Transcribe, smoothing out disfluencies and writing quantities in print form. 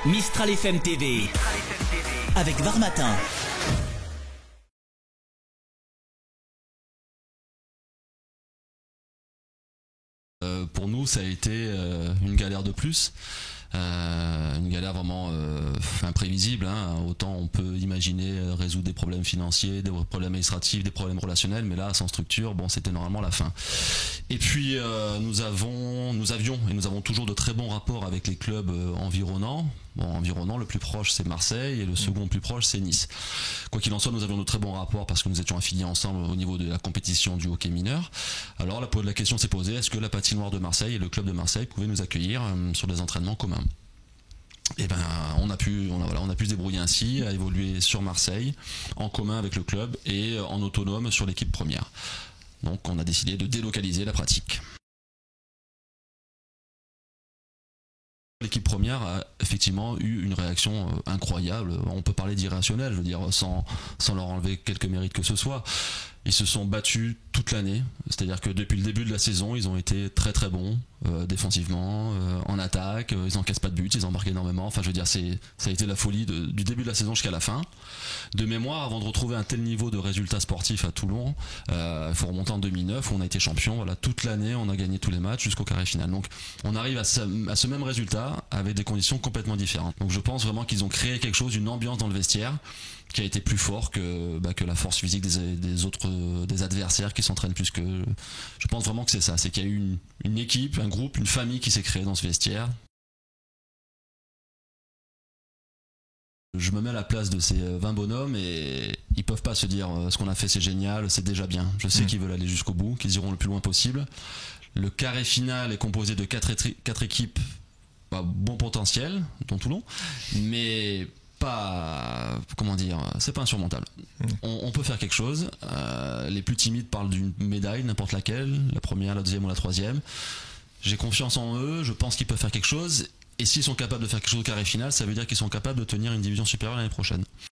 Mistral FM TV avec Varmatin. Pour nous, ça a été une galère de plus. Une galère vraiment imprévisible, hein. Autant on peut imaginer résoudre des problèmes financiers, des problèmes administratifs, des problèmes relationnels, mais là sans structure, bon, c'était normalement la fin. Et puis nous avons toujours de très bons rapports avec les clubs environnants. Bon, environnant, le plus proche c'est Marseille et le second plus proche c'est Nice. Quoi qu'il en soit, nous avions de très bons rapports parce que nous étions affiliés ensemble au niveau de la compétition du hockey mineur. Alors la question s'est posée, est-ce que la patinoire de Marseille et le club de Marseille pouvaient nous accueillir sur des entraînements communs? Et ben on a pu se débrouiller ainsi, à évoluer sur Marseille en commun avec le club et en autonome sur l'équipe première. Donc on a décidé de délocaliser la pratique. L'équipe première a effectivement eu une réaction incroyable. On peut parler d'irrationnel, je veux dire, sans leur enlever quelque mérite que ce soit. Ils se sont battus toute l'année, c'est-à-dire que depuis le début de la saison, ils ont été très très bons défensivement, en attaque, ils encaissent pas de buts, ils en marquent énormément. Enfin, je veux dire, ça a été la folie du début de la saison jusqu'à la fin. De mémoire, avant de retrouver un tel niveau de résultats sportifs à Toulon, il faut remonter en 2009 où on a été champion. Voilà, toute l'année, on a gagné tous les matchs jusqu'au carré final. Donc, on arrive à ce même résultat avec des conditions complètement différentes. Donc, je pense vraiment qu'ils ont créé quelque chose, une ambiance dans le vestiaire qui a été plus fort que la force physique des adversaires qui s'entraînent plus que. Je pense vraiment que c'est ça, c'est qu'il y a eu une équipe, un groupe, une famille qui s'est créée dans ce vestiaire. Je me mets à la place de ces 20 bonhommes et ils peuvent pas se dire ce qu'on a fait c'est génial, c'est déjà bien. Je sais qu'ils veulent aller jusqu'au bout, qu'ils iront le plus loin possible. Le carré final est composé de 4 équipes bon potentiel, dont Toulon, mais pas, comment dire, c'est pas insurmontable. On peut faire quelque chose. Les plus timides parlent d'une médaille, n'importe laquelle, la première, la deuxième ou la troisième. J'ai confiance en eux, je pense qu'ils peuvent faire quelque chose. Et s'ils sont capables de faire quelque chose au carré final, ça veut dire qu'ils sont capables de tenir une division supérieure l'année prochaine.